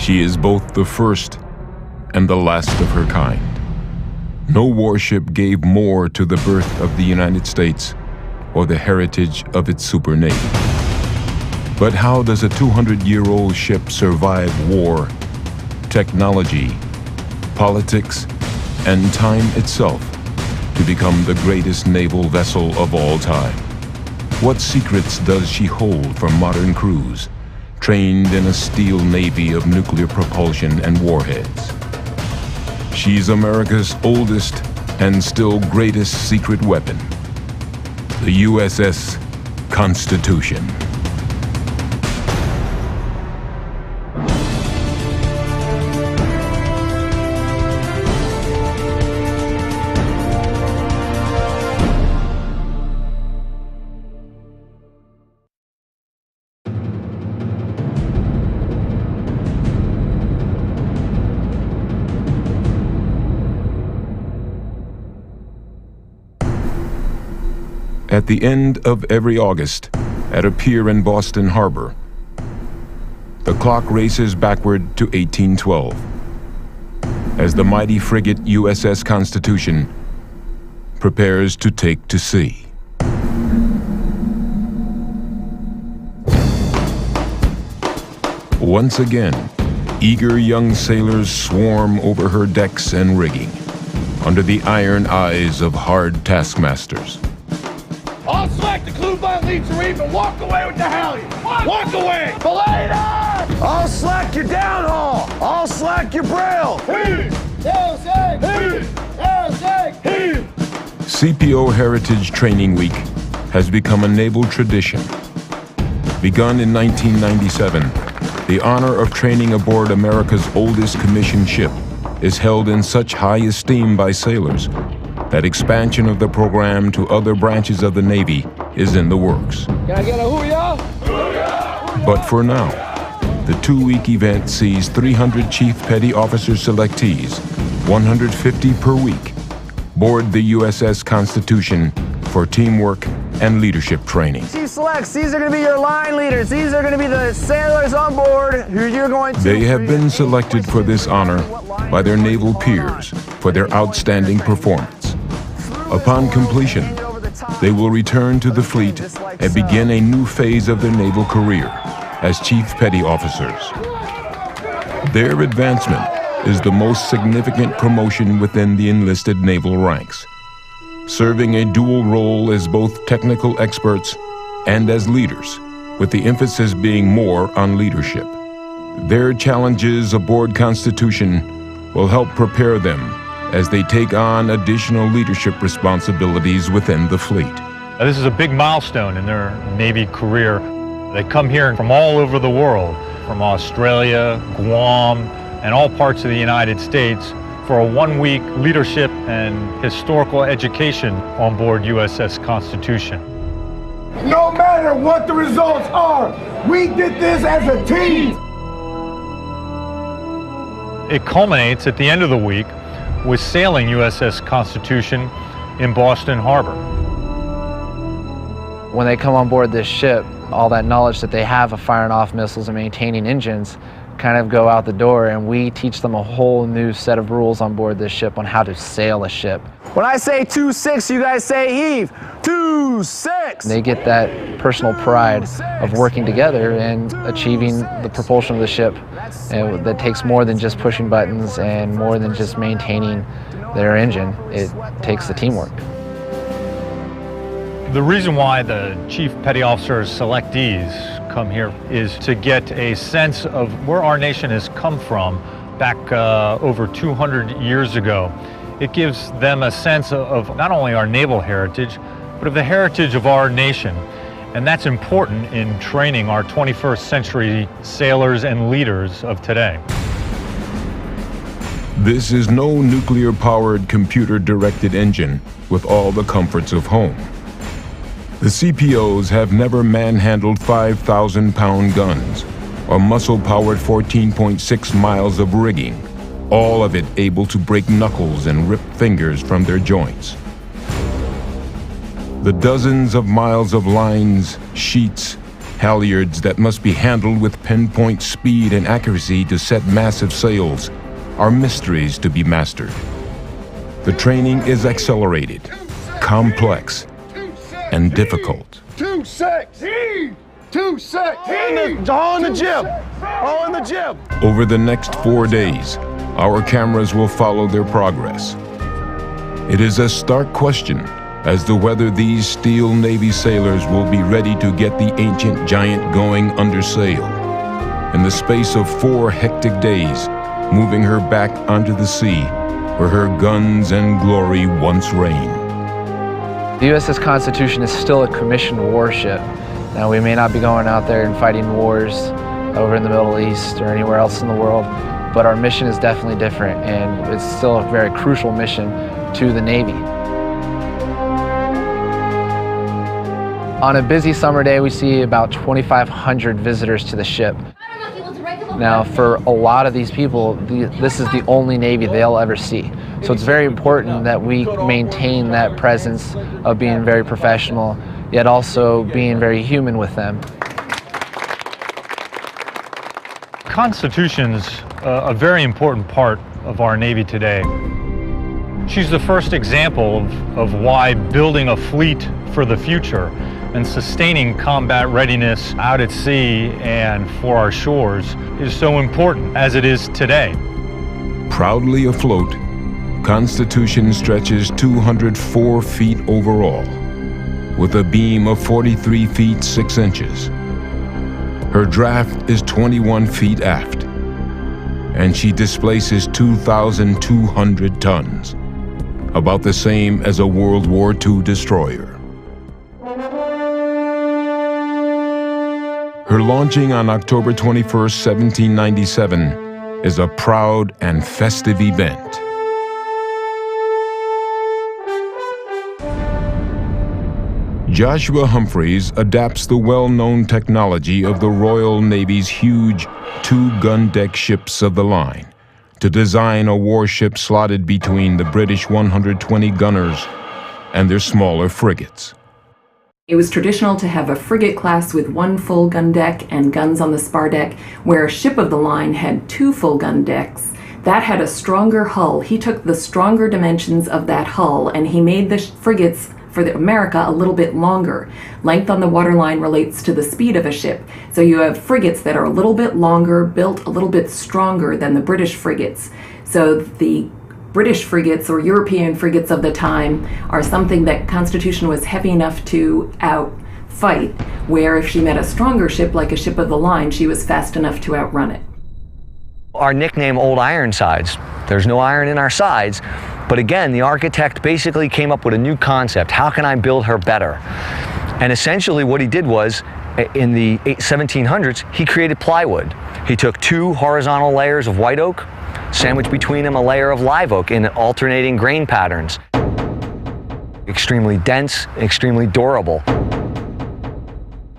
She is both the first and the last of her kind. No warship gave more to the birth of the United States or the heritage of its super navy. But how does a 200-year-old ship survive war, technology, politics, and time itself to become the greatest naval vessel of all time? What secrets does she hold from modern crews, trained in a steel navy of nuclear propulsion and warheads? She's America's oldest and still greatest secret weapon, the USS Constitution. At the end of every August, at a pier in Boston Harbor, the clock races backward to 1812, as the mighty frigate USS Constitution prepares to take to sea. Once again, eager young sailors swarm over her decks and rigging, under the iron eyes of hard taskmasters. I'll slack the clue by leads to reef and walk away with the halyard. Walk away! Belay that! I'll slack your downhaul. I'll slack your braille. CPO Heritage Training Week has become a naval tradition. Begun in 1997, the honor of training aboard America's oldest commissioned ship is held in such high esteem by sailors that expansion of the program to other branches of the Navy is in the works. Can I get a hoo-yah? Hoo-yah! But for now, the 2-week event sees 300 Chief Petty Officer selectees, 150 per week, board the USS Constitution for teamwork and leadership training. Chief Selects, these are going to be your line leaders. These are going to be the sailors on board who you're going to... They have been selected for this honor by their naval peers for their outstanding performance. Upon completion, they will return to the fleet and begin a new phase of their naval career as Chief Petty Officers. Their advancement is the most significant promotion within the enlisted naval ranks, serving a dual role as both technical experts and as leaders, with the emphasis being more on leadership. Their challenges aboard Constitution will help prepare them as they take on additional leadership responsibilities within the fleet. This is a big milestone in their Navy career. They come here from all over the world, from Australia, Guam, and all parts of the United States for a 1-week leadership and historical education on board USS Constitution. No matter what the results are, we did this as a team! It culminates at the end of the week with sailing USS Constitution in Boston Harbor. When they come on board this ship, all that knowledge that they have of firing off missiles and maintaining engines kind of go out the door, and we teach them a whole new set of rules on board this ship on how to sail a ship. When I say 2-6, you guys say heave. 2-6! They get that personal pride of working together and achieving the propulsion of the ship, and that takes more than just pushing buttons and more than just maintaining their engine. It takes the teamwork. The reason why the Chief Petty Officers selectees come here is to get a sense of where our nation has come from back over 200 years ago. It gives them a sense of not only our naval heritage, but of the heritage of our nation. And that's important in training our 21st century sailors and leaders of today. This is no nuclear-powered, computer-directed engine with all the comforts of home. The CPOs have never manhandled 5,000-pound guns or muscle-powered 14.6 miles of rigging, all of it able to break knuckles and rip fingers from their joints. The dozens of miles of lines, sheets, halyards that must be handled with pinpoint speed and accuracy to set massive sails are mysteries to be mastered. The training is accelerated, complex, and difficult. 2-6! 2-6! All in the jib! All in the jib! Over the next 4 days, our cameras will follow their progress. It is a stark question as to whether these steel Navy sailors will be ready to get the ancient giant going under sail. In the space of 4 hectic days, moving her back onto the sea where her guns and glory once reigned. The USS Constitution is still a commissioned warship. Now, we may not be going out there and fighting wars over in the Middle East or anywhere else in the world, but our mission is definitely different, and it's still a very crucial mission to the Navy. On a busy summer day, we see about 2,500 visitors to the ship. Now, for a lot of these people, this is the only Navy they'll ever see. So it's very important that we maintain that presence of being very professional, yet also being very human with them. Constitution's a very important part of our Navy today. She's the first example of why building a fleet for the future and sustaining combat readiness out at sea and for our shores is so important as it is today. Proudly afloat, Constitution stretches 204 feet overall, with a beam of 43 feet 6 inches. Her draft is 21 feet aft, and she displaces 2,200 tons, about the same as a World War II destroyer. Her launching on October 21st, 1797 is a proud and festive event. Joshua Humphreys adapts the well-known technology of the Royal Navy's huge 2-gun deck ships of the line to design a warship slotted between the British 120 gunners and their smaller frigates. It was traditional to have a frigate class with 1 full gun deck and guns on the spar deck, where a ship of the line had 2 full gun decks. That had a stronger hull. He took the stronger dimensions of that hull and he made the frigates for America a little bit longer. Length on the waterline relates to the speed of a ship. So you have frigates that are a little bit longer, built a little bit stronger than the British frigates. So the British frigates or European frigates of the time are something that Constitution was heavy enough to outfight, where if she met a stronger ship like a ship of the line, she was fast enough to outrun it. Our nickname, Old Ironsides, there's no iron in our sides, but again, the architect basically came up with a new concept. How can I build her better? And essentially what he did was, in the 1700s, he created plywood. He took 2 horizontal layers of white oak, sandwiched between them a layer of live oak in alternating grain patterns. Extremely dense, extremely durable.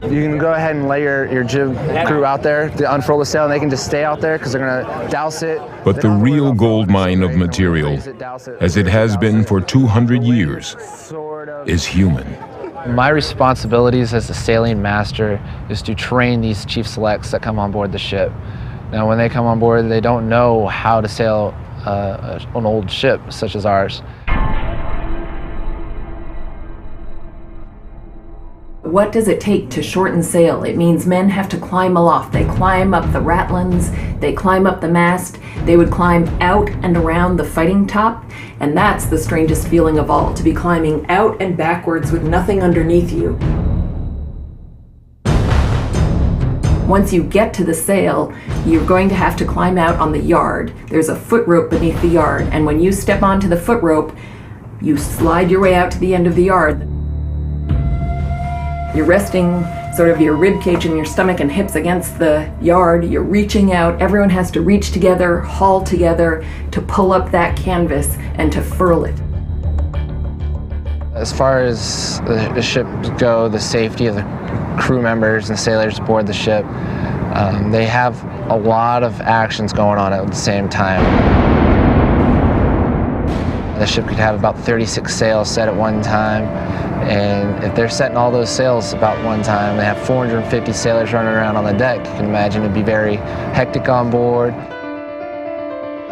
You can go ahead and lay your jib crew out there to unfurl the sail, and they can just stay out there because they're going to douse it. But the real gold mine of material, as it has been for 200 years, is human. My responsibilities as a sailing master is to train these chief selects that come on board the ship. Now, when they come on board, they don't know how to sail an old ship such as ours. What does it take to shorten sail? It means men have to climb aloft. They climb up the ratlins, they climb up the mast, they would climb out and around the fighting top, and that's the strangest feeling of all, to be climbing out and backwards with nothing underneath you. Once you get to the sail, you're going to have to climb out on the yard. There's a foot rope beneath the yard, and when you step onto the foot rope, you slide your way out to the end of the yard. You're resting sort of your rib cage and your stomach and hips against the yard. You're reaching out. Everyone has to reach together, haul together to pull up that canvas and to furl it. As far as the ship go, the safety of the crew members and sailors aboard the ship, they have a lot of actions going on at the same time. The ship could have about 36 sails set at one time. And if they're setting all those sails about one time, they have 450 sailors running around on the deck. You can imagine it'd be very hectic on board.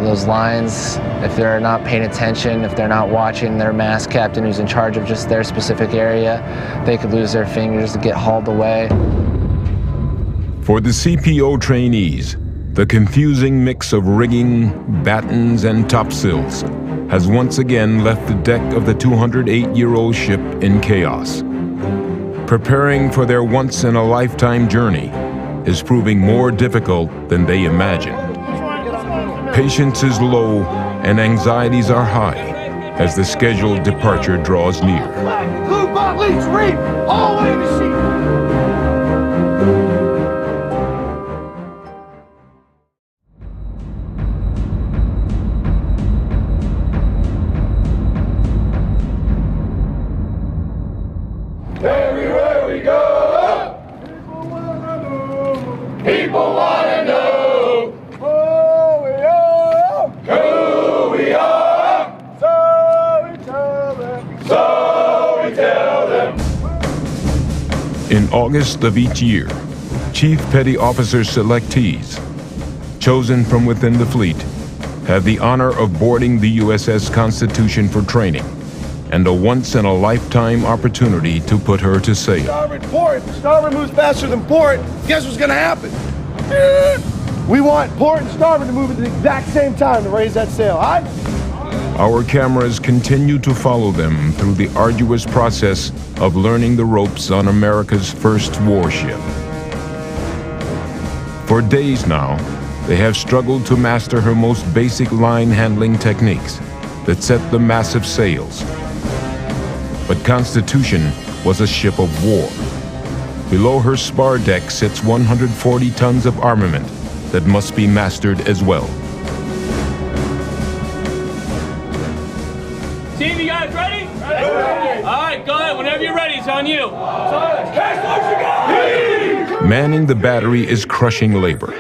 Those lines, if they're not paying attention, if they're not watching their mast captain who's in charge of just their specific area, they could lose their fingers to get hauled away. For the CPO trainees, the confusing mix of rigging, battens, and topsails has once again left the deck of the 208-year-old ship in chaos. Preparing for their once-in-a-lifetime journey is proving more difficult than they imagined. Patience is low and anxieties are high as the scheduled departure draws near. Include by leads reef, all the way to sea. Everywhere we go, people want to know who we are. So we tell them. In August of each year, Chief Petty Officer selectees, chosen from within the fleet, have the honor of boarding the USS Constitution for training and a once-in-a-lifetime opportunity to put her to sail. Starboard port. If starboard moves faster than port, guess what's gonna happen? We want port and starboard to move at the exact same time to raise that sail, all right? Our cameras continue to follow them through the arduous process of learning the ropes on America's first warship. For days now, they have struggled to master her most basic line handling techniques that set the massive sails. But Constitution was a ship of war. Below her spar deck sits 140 tons of armament that must be mastered as well. Team, you guys ready? Ready. All right, go ahead. Whenever you're ready, it's on you. Manning the battery is crushing labor.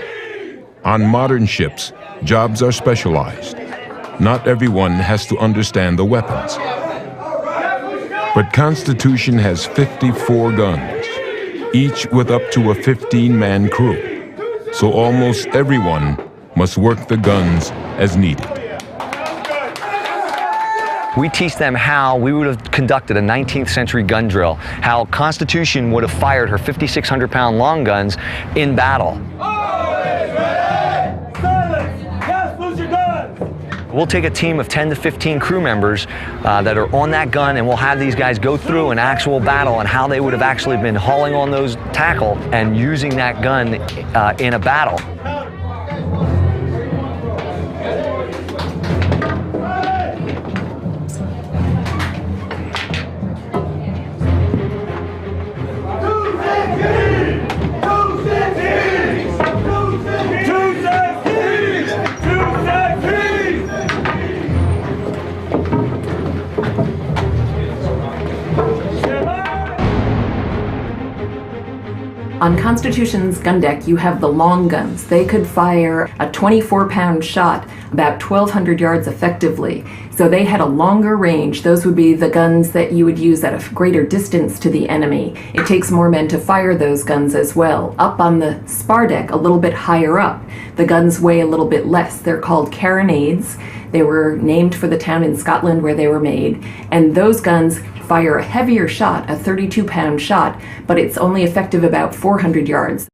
On modern ships, jobs are specialized. Not everyone has to understand the weapons. But Constitution has 54 guns, each with up to a 15-man crew. So almost everyone must work the guns as needed. We teach them how we would have conducted a 19th century gun drill, how Constitution would have fired her 5,600-pound long guns in battle. We'll take a team of 10 to 15 crew members that are on that gun, and we'll have these guys go through an actual battle and how they would have actually been hauling on those tackle and using that gun in a battle. On Constitution's gun deck, you have the long guns. They could fire a 24-pound shot about 1,200 yards effectively. So they had a longer range. Those would be the guns that you would use at a greater distance to the enemy. It takes more men to fire those guns as well. Up on the spar deck, a little bit higher up, the guns weigh a little bit less. They're called carronades. They were named for the town in Scotland where they were made. And those guns fire a heavier shot, a 32-pound shot, but it's only effective about 400 yards.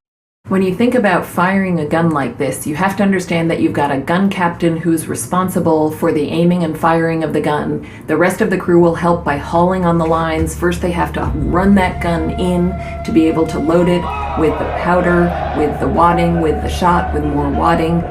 When you think about firing a gun like this, you have to understand that you've got a gun captain who's responsible for the aiming and firing of the gun. The rest of the crew will help by hauling on the lines. First, they have to run that gun in to be able to load it with the powder, with the wadding, with the shot, with more wadding.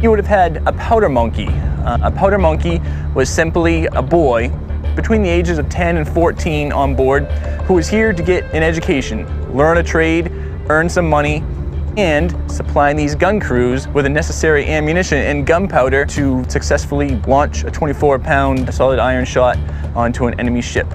You would have had a powder monkey. A powder monkey was simply a boy between the ages of 10 and 14 on board who was here to get an education, learn a trade, earn some money, and supply these gun crews with the necessary ammunition and gunpowder to successfully launch a 24-pound solid iron shot onto an enemy ship.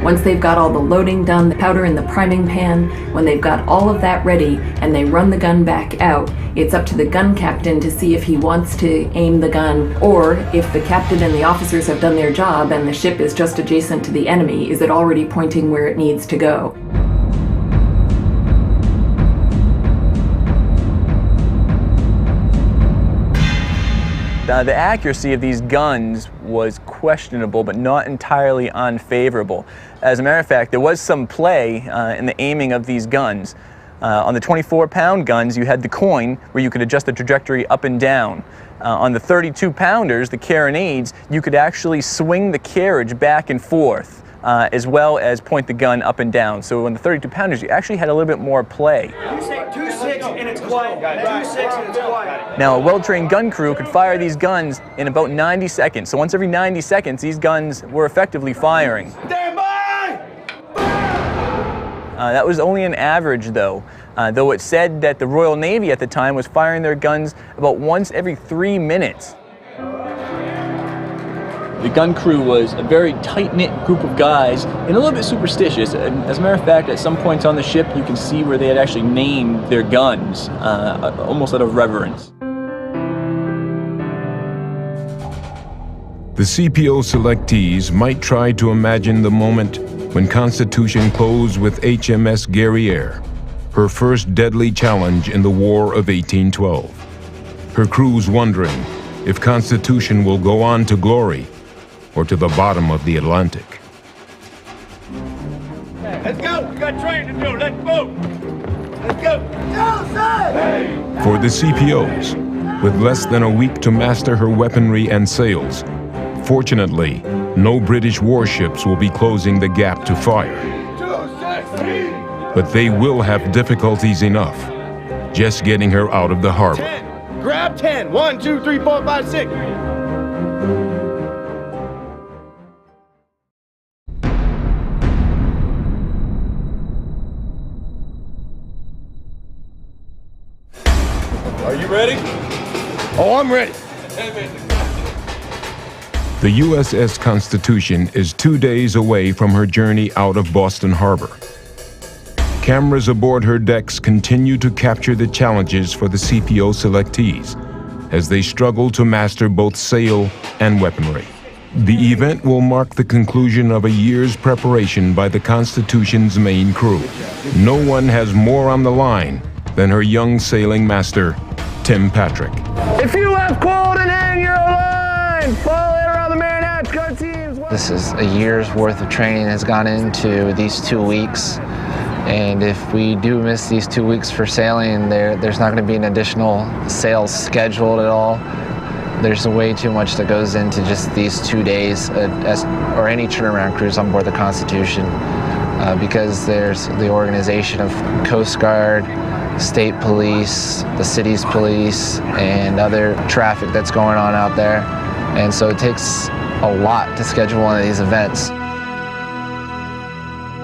Once they've got all the loading done, the powder in the priming pan, when they've got all of that ready and they run the gun back out, it's up to the gun captain to see if he wants to aim the gun, or if the captain and the officers have done their job and the ship is just adjacent to the enemy, is it already pointing where it needs to go? The accuracy of these guns was questionable, but not entirely unfavorable. As a matter of fact, there was some play in the aiming of these guns. On the 24-pound guns, you had the coin where you could adjust the trajectory up and down. On the 32-pounders, the carronades, you could actually swing the carriage back and forth, as well as point the gun up and down. So on the 32-pounders, you actually had a little bit more play. You say 2-6 and it's quiet. 2-6 and it's quiet. Now, a well-trained gun crew could fire these guns in about 90 seconds. So once every 90 seconds, these guns were effectively firing. Stand by! That was only an average, though it said that the Royal Navy at the time was firing their guns about once every 3 minutes. The gun crew was a very tight-knit group of guys and a little bit superstitious. As a matter of fact, at some points on the ship, you can see where they had actually named their guns, almost out of reverence. The CPO selectees might try to imagine the moment when Constitution closed with HMS Guerrière, her first deadly challenge in the War of 1812. Her crew's wondering if Constitution will go on to glory or to the bottom of the Atlantic. Let's go! We got training to do. Let's move! Let's go! USS! For the CPOs, with less than a week to master her weaponry and sails, fortunately, no British warships will be closing the gap to fire. But they will have difficulties enough just getting her out of the harbor. 10. Grab 10. 1, 2, 3, 4, 5, 6. Are you ready? Oh, I'm ready. The USS Constitution is 2 days away from her journey out of Boston Harbor. Cameras aboard her decks continue to capture the challenges for the CPO selectees as they struggle to master both sail and weaponry. The event will mark the conclusion of a year's preparation by the Constitution's main crew. No one has more on the line than her young sailing master, Tim Patrick. If you have coiled and hang your line, follow it around the main hatch, go teams. This is a year's worth of training has gone into these 2 weeks. And if we do miss these 2 weeks for sailing, there's not going to be an additional sails scheduled at all. There's way too much that goes into just these 2 days, or any turnaround cruise on board the Constitution, because there's the organization of Coast Guard, state police, the city's police, and other traffic that's going on out there. And so it takes a lot to schedule one of these events.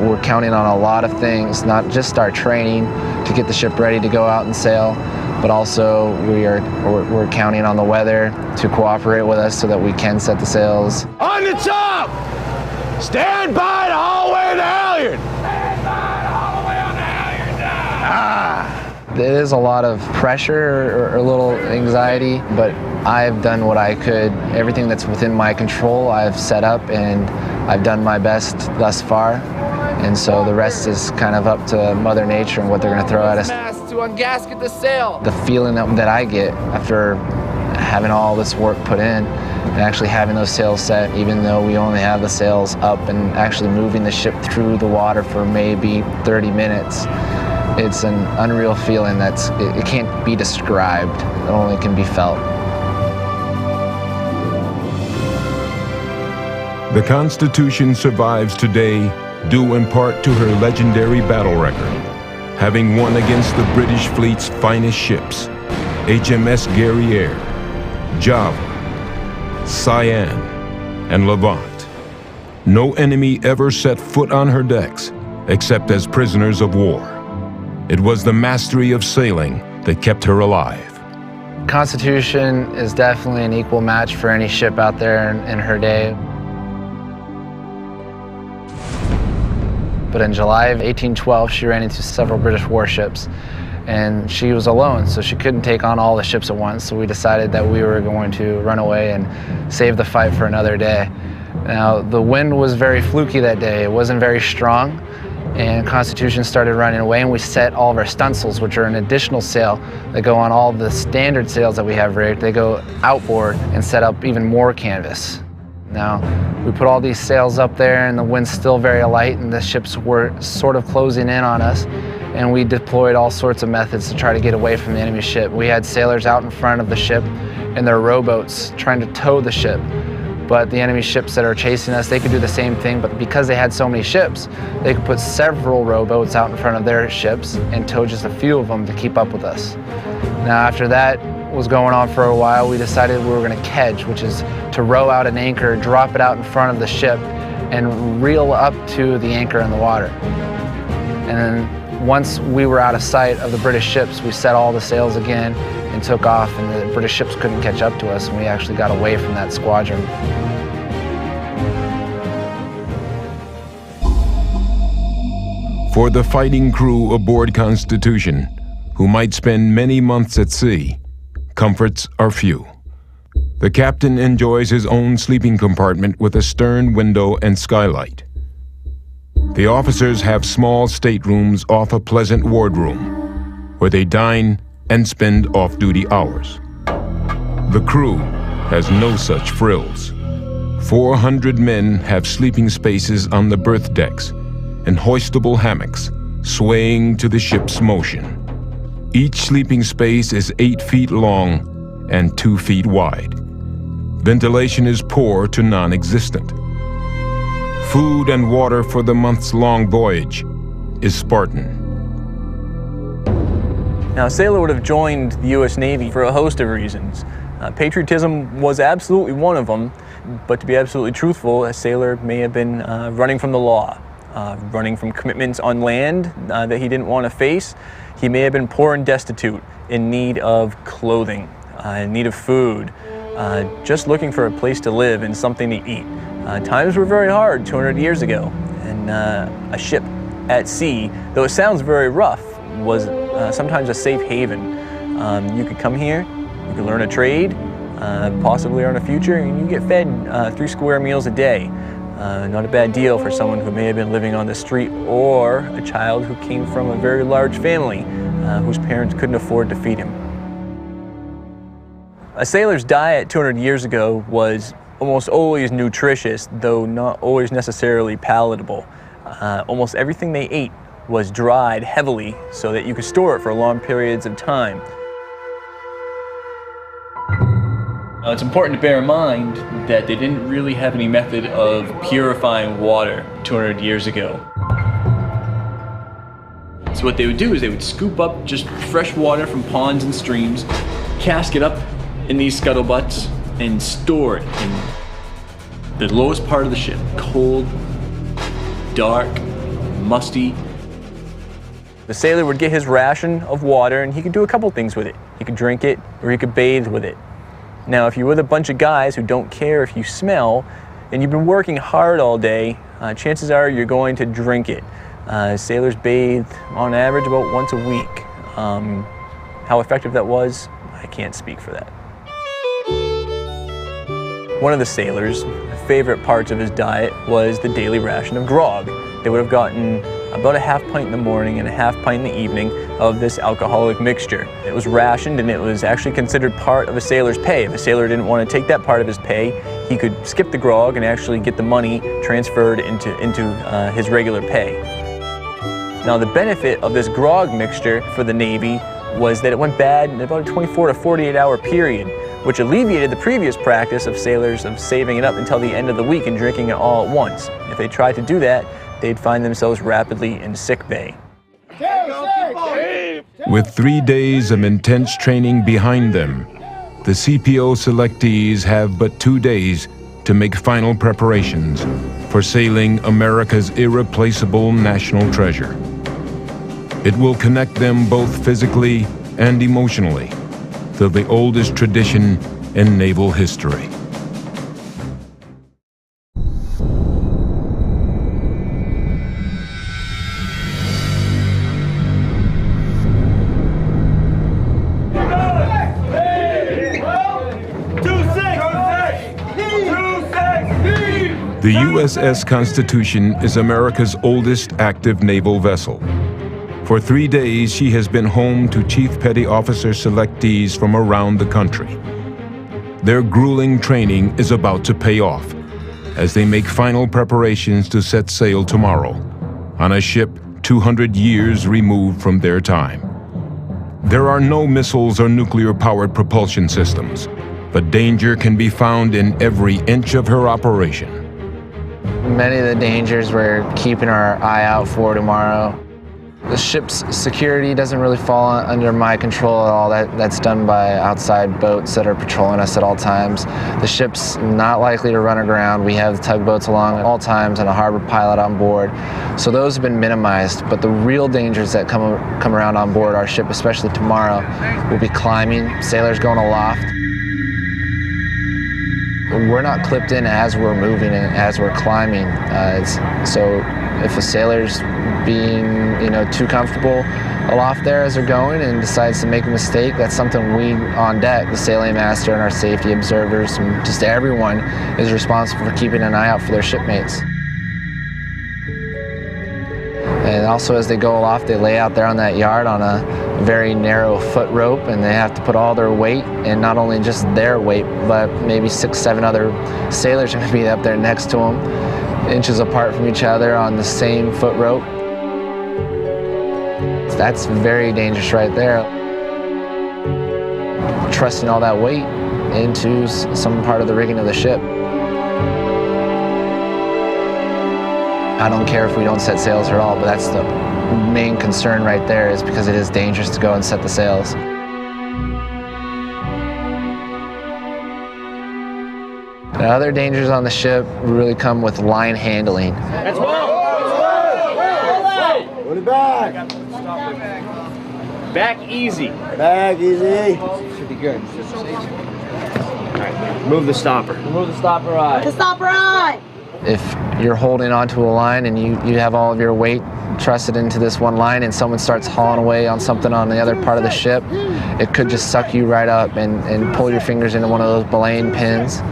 We're counting on a lot of things, not just our training to get the ship ready to go out and sail, but also we're counting on the weather to cooperate with us so that we can set the sails. On the top! Stand by to haul away the halyard! Stand by to haul away on the halyard! It is a lot of pressure or a little anxiety, but I've done what I could. Everything that's within my control I've set up, and I've done my best thus far. And so the rest is kind of up to Mother Nature and what they're going to throw at us. To ungasket the sail. The feeling that I get after having all this work put in and actually having those sails set, even though we only have the sails up, and actually moving the ship through the water for maybe 30 minutes, it's an unreal feeling it can't be described. It only can be felt. The Constitution survives today due in part to her legendary battle record, having won against the British fleet's finest ships, HMS Guerrière, Java, Cyane, and Levant. No enemy ever set foot on her decks, except as prisoners of war. It was the mastery of sailing that kept her alive. Constitution is definitely an equal match for any ship out there in her day. But in July of 1812, she ran into several British warships, and she was alone, so she couldn't take on all the ships at once. So we decided that we were going to run away and save the fight for another day. Now, the wind was very fluky that day. It wasn't very strong, and Constitution started running away, and we set all of our stunsails, which are an additional sail that go on all the standard sails that we have rigged. They go outboard and set up even more canvas. Now, we put all these sails up there, and the wind's still very light, and the ships were sort of closing in on us, and we deployed all sorts of methods to try to get away from the enemy ship. We had sailors out in front of the ship in their rowboats trying to tow the ship. But the enemy ships that are chasing us, they could do the same thing, but because they had so many ships, they could put several rowboats out in front of their ships and tow just a few of them to keep up with us. Now, after that was going on for a while, we decided we were going to kedge, which is to row out an anchor, drop it out in front of the ship, and reel up to the anchor in the water. And then once we were out of sight of the British ships, we set all the sails again and took off, and the British ships couldn't catch up to us, and we actually got away from that squadron. For the fighting crew aboard Constitution, who might spend many months at sea, comforts are few. The captain enjoys his own sleeping compartment with a stern window and skylight. The officers have small staterooms off a pleasant wardroom, where they dine and spend off-duty hours. The crew has no such frills. 400 men have sleeping spaces on the berth decks and hoistable hammocks swaying to the ship's motion. Each sleeping space is 8 feet long and 2 feet wide. Ventilation is poor to non-existent. Food and water for the months-long voyage is Spartan. Now, a sailor would have joined the U.S. Navy for a host of reasons. Patriotism was absolutely one of them, but to be absolutely truthful, a sailor may have been running from the law, running from commitments on land that he didn't want to face. He may have been poor and destitute, in need of clothing, in need of food, just looking for a place to live and something to eat. Times were very hard 200 years ago, and a ship at sea, though it sounds very rough, was sometimes a safe haven. You could come here, you could learn a trade, possibly earn a future, and you get fed 3 square meals a day. Not a bad deal for someone who may have been living on the street, or a child who came from a very large family whose parents couldn't afford to feed him. A sailor's diet 200 years ago was almost always nutritious, though not always necessarily palatable. Almost everything they ate was dried heavily so that you could store it for long periods of time. Now, it's important to bear in mind that they didn't really have any method of purifying water 200 years ago. So what they would do is they would scoop up just fresh water from ponds and streams, cask it up in these scuttlebutts, and store it in the lowest part of the ship. Cold, dark, musty. The sailor would get his ration of water, and he could do a couple things with it. He could drink it, or he could bathe with it. Now, if you're with a bunch of guys who don't care if you smell, and you've been working hard all day, chances are you're going to drink it. Sailors bathe on average about once a week. How effective that was, I can't speak for that. One of the sailors' favorite parts of his diet was the daily ration of grog. They would have gotten about a half pint in the morning and a half pint in the evening of this alcoholic mixture. It was rationed, and it was actually considered part of a sailor's pay. If a sailor didn't want to take that part of his pay, he could skip the grog and actually get the money transferred into his regular pay. Now, the benefit of this grog mixture for the Navy was that it went bad in about a 24 to 48 hour period, which alleviated the previous practice of sailors of saving it up until the end of the week and drinking it all at once. If they tried to do that, they'd find themselves rapidly in sick bay. With 3 days of intense training behind them, the CPO selectees have but 2 days to make final preparations for sailing America's irreplaceable national treasure. It will connect them both physically and emotionally to the oldest tradition in naval history. The USS Constitution is America's oldest active naval vessel. For 3 days, she has been home to Chief Petty Officer selectees from around the country. Their grueling training is about to pay off as they make final preparations to set sail tomorrow on a ship 200 years removed from their time. There are no missiles or nuclear-powered propulsion systems, but danger can be found in every inch of her operation. Many of the dangers we're keeping our eye out for tomorrow. The ship's security doesn't really fall under my control at all. That's done by outside boats that are patrolling us at all times. The ship's not likely to run aground. We have tugboats along at all times and a harbor pilot on board. So those have been minimized, but the real dangers that come around on board our ship, especially tomorrow, will be climbing, sailors going aloft. We're not clipped in as we're moving and as we're climbing. So if a sailor's being too comfortable aloft there as they're going and decides to make a mistake, that's something we on deck, the sailing master and our safety observers and just everyone, is responsible for keeping an eye out for their shipmates. And also as they go aloft, they lay out there on that yard on a very narrow foot rope, and they have to put all their weight, and not only just their weight, but maybe 6, 7 other sailors are going to be up there next to them, inches apart from each other on the same foot rope. That's very dangerous right there. Trusting all that weight into some part of the rigging of the ship. I don't care if we don't set sails at all, but that's the main concern right there, is because it is dangerous to go and set the sails. The other dangers on the ship really come with line handling. Let's go! Put it back! Back easy. Back easy. Should be good. All right, move the stopper. Move the stopper eye. The stopper eye! If you're holding onto a line and you have all of your weight trusted into this one line and someone starts hauling away on something on the other part of the ship, it could just suck you right up and pull your fingers into one of those belaying pins.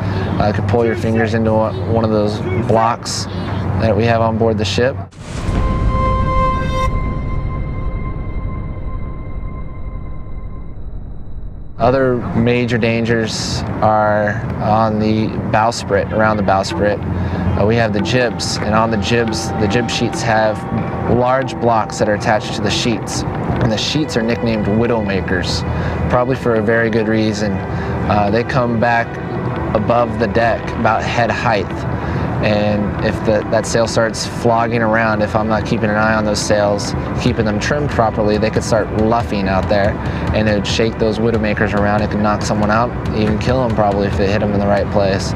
It could pull your fingers into one of those blocks that we have on board the ship. Other major dangers are on the bowsprit, around the bowsprit. We have the jibs, and on the jib sheets have large blocks that are attached to the sheets. And the sheets are nicknamed Widowmakers, probably for a very good reason. They come back above the deck, about head height. And if that sail starts flogging around, if I'm not keeping an eye on those sails, keeping them trimmed properly, they could start luffing out there, and it would shake those Widowmakers around. It could knock someone out, even kill them probably if it hit them in the right place.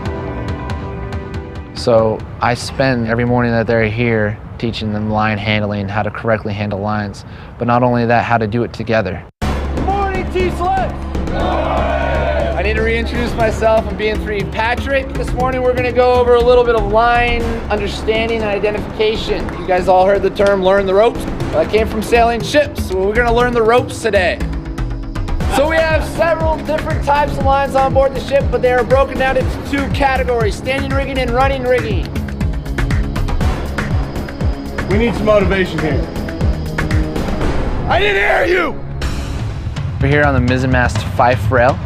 So I spend every morning that they're here teaching them line handling, how to correctly handle lines, but not only that, how to do it together. Good morning, T-Sled! I need to reintroduce myself. I'm being 3 Patrick. This morning we're going to go over a little bit of line understanding and identification. You guys all heard the term learn the ropes. Well, I came from sailing ships, so we're going to learn the ropes today. So we have several different types of lines on board the ship, but they are broken down into 2 categories, standing rigging and running rigging. We need some motivation here. I didn't hear you! We're here on the mizzenmast fife rail.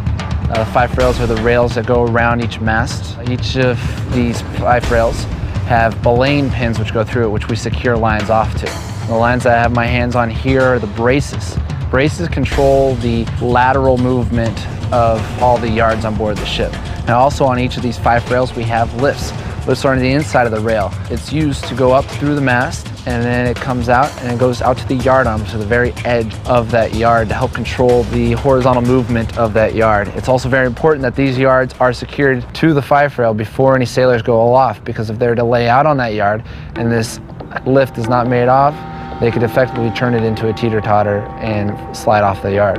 The fife rails are the rails that go around each mast. Each of these fife rails have belaying pins which go through it, which we secure lines off to. The lines that I have my hands on here are the braces. Braces control the lateral movement of all the yards on board the ship. Now also on each of these fife rails we have lifts. Lifts are on the inside of the rail. It's used to go up through the mast, and then it comes out and it goes out to the yard arm, to the very edge of that yard, to help control the horizontal movement of that yard. It's also very important that these yards are secured to the fife rail before any sailors go aloft, because if they're to lay out on that yard and this lift is not made off, they could effectively turn it into a teeter-totter and slide off the yard.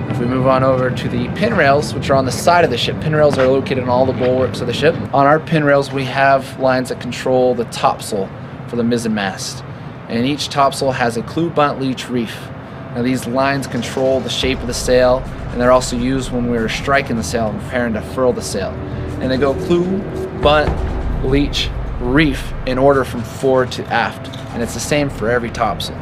If we move on over to the pin rails, which are on the side of the ship. Pin rails are located on all the bulwarks of the ship. On our pin rails, we have lines that control the topsail for the mizzen mast. And each topsail has a clew bunt leech reef. Now these lines control the shape of the sail, and they're also used when we're striking the sail and preparing to furl the sail. And they go clew, bunt, leach, reef in order from forward to aft, and it's the same for every topsail.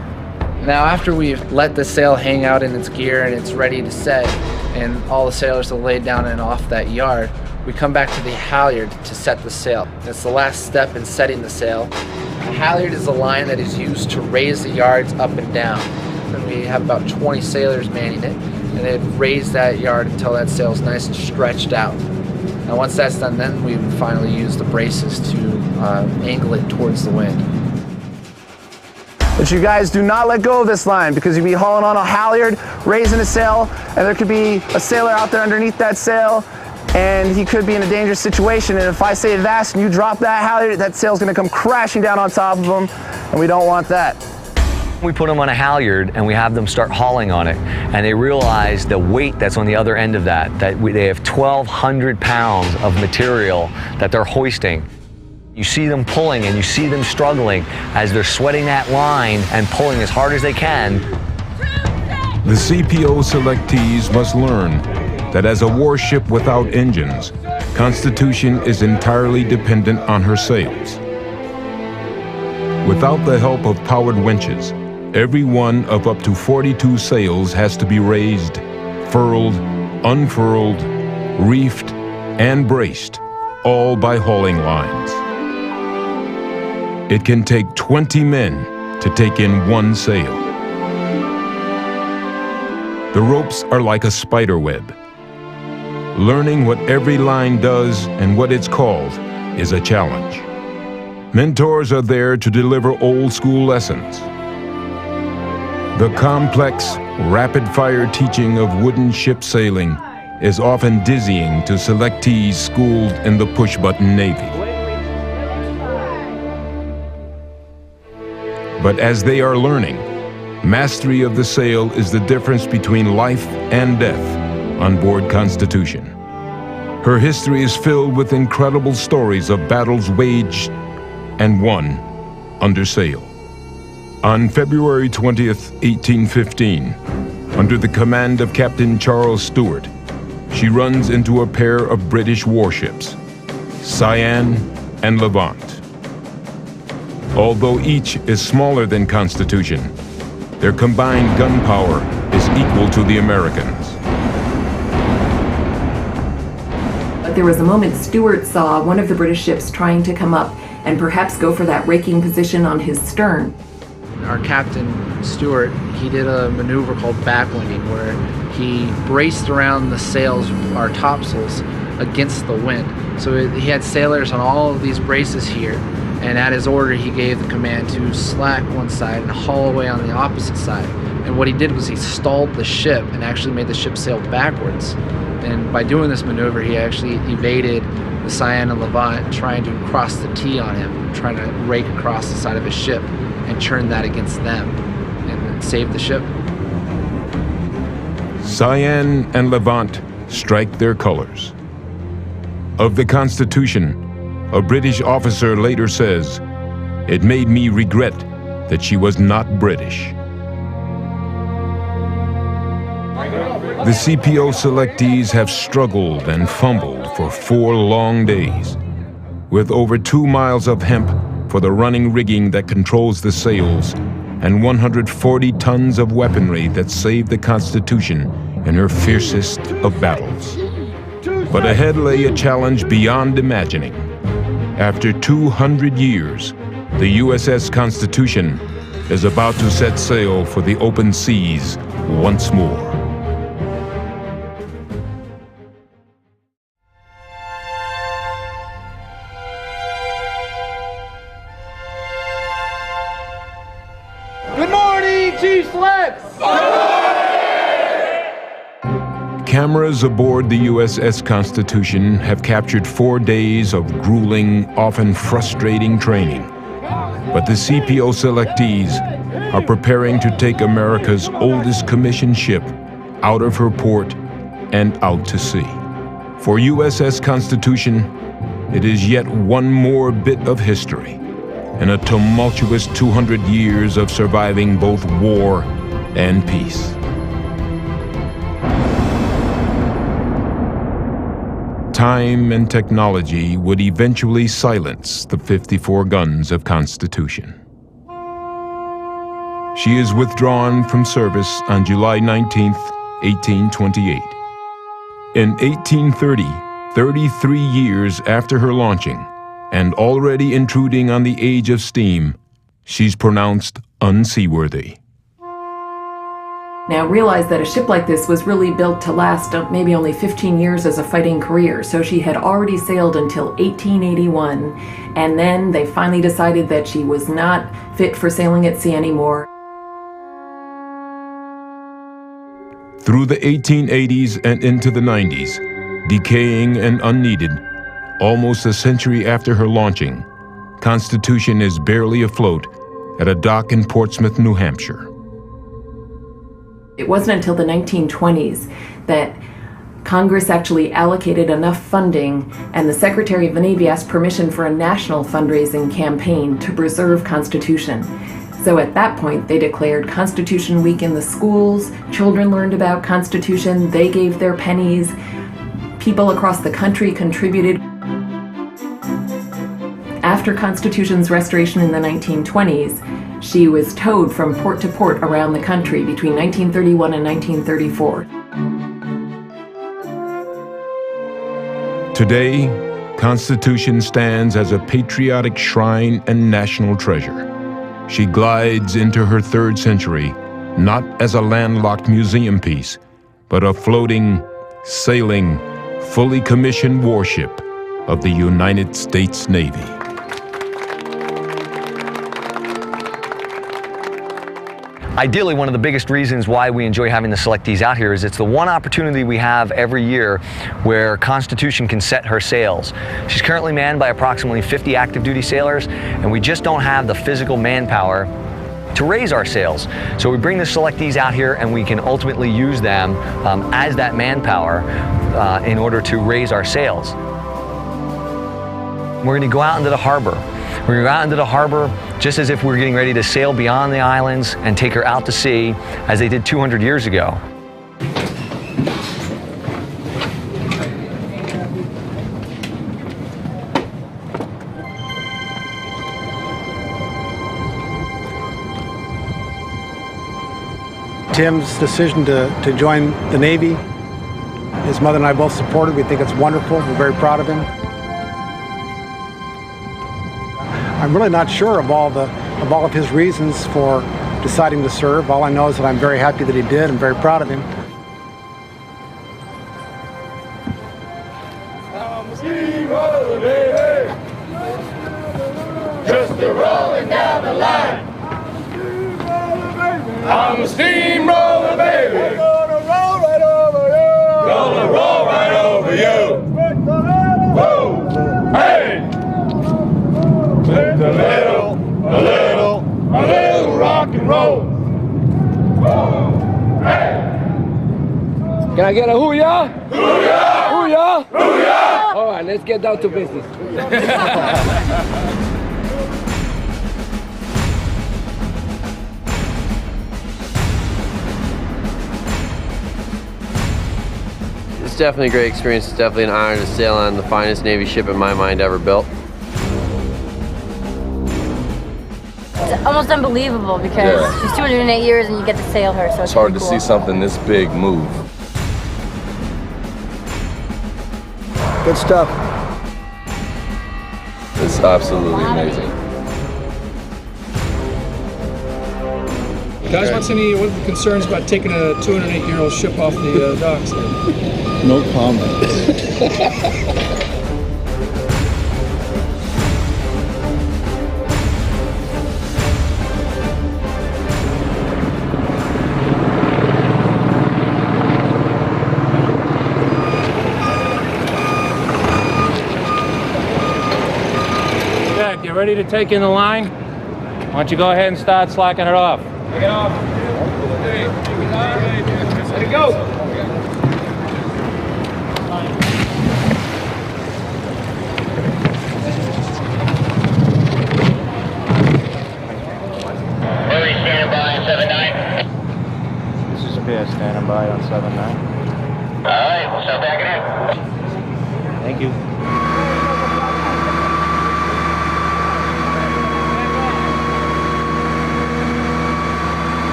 Now after we've let the sail hang out in its gear and it's ready to set, and all the sailors have laid down and off that yard, we come back to the halyard to set the sail. It's the last step in setting the sail. The halyard is a line that is used to raise the yards up and down. And we have about 20 sailors manning it, and they raise that yard until that sail is nice and stretched out. Now once that's done, then we would finally use the braces to angle it towards the wind. But you guys do not let go of this line, because you'd be hauling on a halyard, raising a sail, and there could be a sailor out there underneath that sail, and he could be in a dangerous situation. And if I say avast and you drop that halyard, that sail's gonna come crashing down on top of him, and we don't want that. We put them on a halyard and we have them start hauling on it, and they realize the weight that's on the other end of that they have 1,200 pounds of material that they're hoisting. You see them pulling and you see them struggling as they're sweating that line and pulling as hard as they can. The CPO selectees must learn that as a warship without engines, Constitution is entirely dependent on her sails. Without the help of powered winches, every one of up to 42 sails has to be raised, furled, unfurled, reefed, and braced, all by hauling lines. It can take 20 men to take in one sail. The ropes are like a spider web. Learning what every line does and what it's called is a challenge. Mentors are there to deliver old-school lessons. The complex, rapid-fire teaching of wooden ship sailing is often dizzying to selectees schooled in the push-button Navy. But as they are learning, mastery of the sail is the difference between life and death on board Constitution. Her history is filled with incredible stories of battles waged and won under sail. On February 20th, 1815, under the command of Captain Charles Stewart, she runs into a pair of British warships, Cyane and Levant. Although each is smaller than Constitution, their combined gun power is equal to the Americans. There was a moment Stewart saw one of the British ships trying to come up and perhaps go for that raking position on his stern. Our captain, Stewart, he did a maneuver called backwinding, where he braced around the sails, our topsails, against the wind. So he had sailors on all of these braces here, and at his order he gave the command to slack one side and haul away on the opposite side. And what he did was he stalled the ship and actually made the ship sail backwards. And by doing this maneuver, he actually evaded the Cyane and Levant trying to cross the T on him, trying to rake across the side of his ship and churn that against them and save the ship. Cyane and Levant strike their colors. Of the Constitution, a British officer later says, "It made me regret that she was not British." The CPO selectees have struggled and fumbled for 4 long days, with over 2 miles of hemp for the running rigging that controls the sails, and 140 tons of weaponry that saved the Constitution in her fiercest of battles. But ahead lay a challenge beyond imagining. After 200 years, the USS Constitution is about to set sail for the open seas once more. Good morning, Chief Sleds! Cameras aboard the USS Constitution have captured 4 days of grueling, often frustrating training. But the CPO selectees are preparing to take America's oldest commissioned ship out of her port and out to sea. For USS Constitution, it is yet one more bit of history in a tumultuous 200 years of surviving both war and peace. Time and technology would eventually silence the 54 guns of Constitution. She is withdrawn from service on July 19, 1828. In 1830, 33 years after her launching, and already intruding on the age of steam, she's pronounced unseaworthy. Now realize that a ship like this was really built to last maybe only 15 years as a fighting career, so she had already sailed until 1881, and then they finally decided that she was not fit for sailing at sea anymore. Through the 1880s and into the 90s, decaying and unneeded, almost a century after her launching, Constitution is barely afloat at a dock in Portsmouth, New Hampshire. It wasn't until the 1920s that Congress actually allocated enough funding, and the Secretary of the Navy asked permission for a national fundraising campaign to preserve Constitution. So at that point, they declared Constitution Week in the schools. Children learned about Constitution. They gave their pennies. People across the country contributed. After Constitution's restoration in the 1920s, she was towed from port to port around the country between 1931 and 1934. Today, Constitution stands as a patriotic shrine and national treasure. She glides into her third century, not as a landlocked museum piece, but a floating, sailing, fully commissioned warship of the United States Navy. Ideally, one of the biggest reasons why we enjoy having the selectees out here is it's the one opportunity we have every year where Constitution can set her sails. She's currently manned by approximately 50 active duty sailors, and we just don't have the physical manpower to raise our sails. So we bring the selectees out here and we can ultimately use them as that manpower in order to raise our sails. We're going to go out into the harbor. We're going to go out into the harbor just as if we're getting ready to sail beyond the islands and take her out to sea as they did 200 years ago. Tim's decision to join the Navy, his mother and I both support it. We think it's wonderful. We're very proud of him. I'm really not sure of all of his reasons for deciding to serve. All I know is that I'm very happy that he did. I'm very proud of him. I'm a steamroller, baby. Just a rolling down the line. I'm a steamroller, baby. Gonna roll right over you. Gonna roll right over you. Whoa, hey. With a little rock and roll. Whoa, hey. Can I get a hoo-yah? Hoo-yah! Hoo-yah! Hoo-yah! All right, let's get down to business. It's definitely a great experience. It's definitely an honor to sail on the finest Navy ship in my mind ever built. It's almost unbelievable because she's 208 years and you get to sail her, so it's hard to cool. see something this big move. Good stuff. It's absolutely amazing. Guys, what are the concerns about taking a 208-year-old ship off the docks? No comment. Jack, you ready to take in the line? Why don't you go ahead and start slacking it off? Take it off. Let it go. Hurry, standing by, 7-9. guys standing by on 7-9. All right, we'll start backing in. Thank you.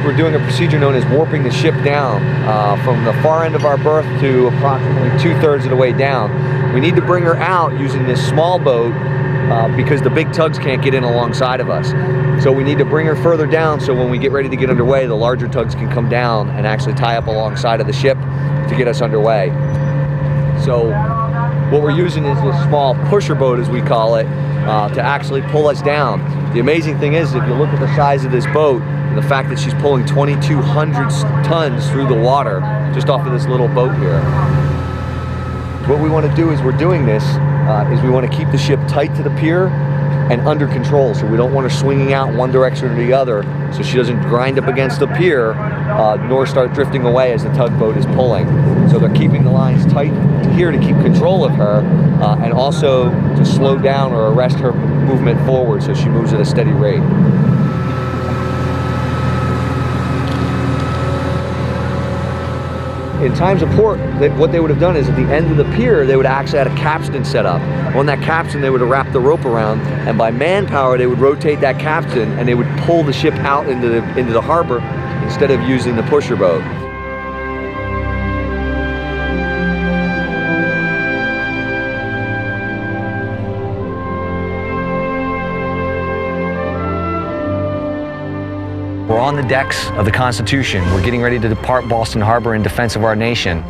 We're doing a procedure known as warping the ship down from the far end of our berth to approximately 2/3 of the way down. We need to bring her out using this small boat because the big tugs can't get in alongside of us. So we need to bring her further down so when we get ready to get underway, the larger tugs can come down and actually tie up alongside of the ship to get us underway. So what we're using is this small pusher boat, as we call it, to actually pull us down. The amazing thing is, if you look at the size of this boat, and the fact that she's pulling 2,200 tons through the water just off of this little boat here. What we want to do as we're doing this is we want to keep the ship tight to the pier and under control, so we don't want her swinging out one direction or the other so she doesn't grind up against the pier nor start drifting away as the tugboat is pulling. So they're keeping the lines tight here to keep control of her and also to slow down or arrest her movement forward so she moves at a steady rate. In times of port, what they would have done is at the end of the pier, they would actually had a capstan set up. On that capstan, they would have wrapped the rope around, and by manpower, they would rotate that capstan and they would pull the ship out into the harbor instead of using the pusher boat. We're on the decks of the Constitution. We're getting ready to depart Boston Harbor in defense of our nation.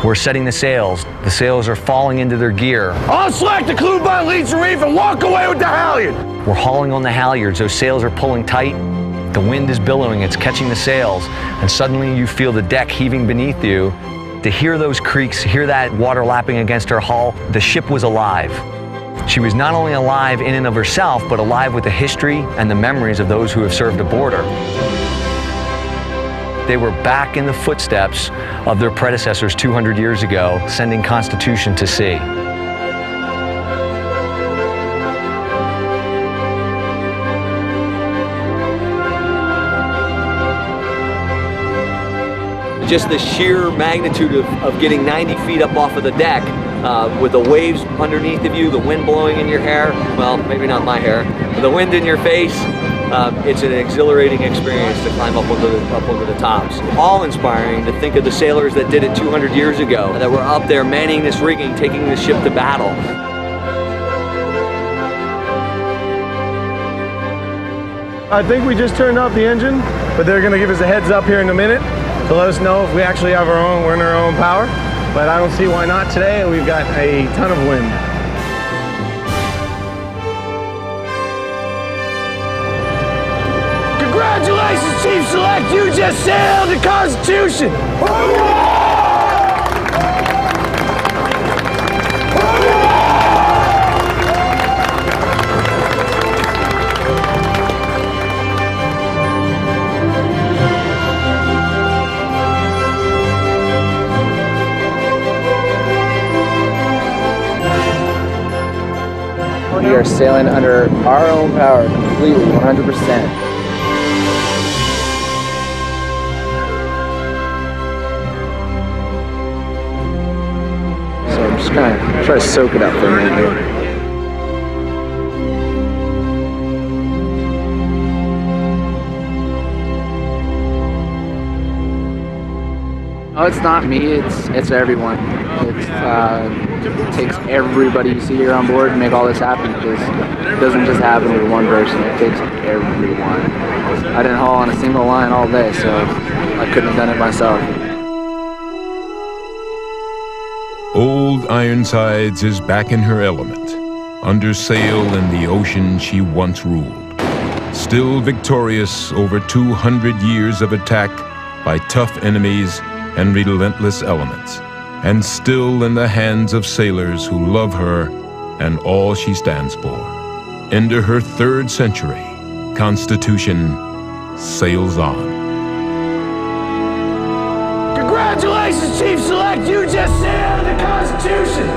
We're setting the sails. The sails are falling into their gear. Unslack the clew by leads the reef and walk away with the halyard. We're hauling on the halyards. Those sails are pulling tight. The wind is billowing. It's catching the sails. And suddenly you feel the deck heaving beneath you. To hear those creaks, hear that water lapping against her hull, the ship was alive. She was not only alive in and of herself, but alive with the history and the memories of those who have served aboard her. They were back in the footsteps of their predecessors 200 years ago, sending Constitution to sea. Just the sheer magnitude of getting 90 feet up off of the deck with the waves underneath of you, the wind blowing in your hair, well, maybe not my hair, but the wind in your face, it's an exhilarating experience to climb up onto the tops. Awe-inspiring to think of the sailors that did it 200 years ago, that were up there manning this rigging, taking the ship to battle. I think we just turned off the engine, but they're gonna give us a heads up here in a minute to let us know if we actually have we're in our own power. But I don't see why not today, and we've got a ton of wind. Congratulations, Chief Select, you just sailed the Constitution! We are sailing under our own power, completely, 100%. So I'm just gonna try to soak it up for a minute here. Oh, it's not me, it's everyone. It takes everybody you see here on board to make all this happen, because it doesn't just happen with one person, it takes everyone. I didn't haul on a single line all day, so I couldn't have done it myself. Old Ironsides is back in her element, under sail in the ocean she once ruled. Still victorious over 200 years of attack by tough enemies and relentless elements, and still in the hands of sailors who love her and all she stands for. Into her 3rd century, Constitution sails on. Congratulations, Chief Select, you just sailed the Constitution!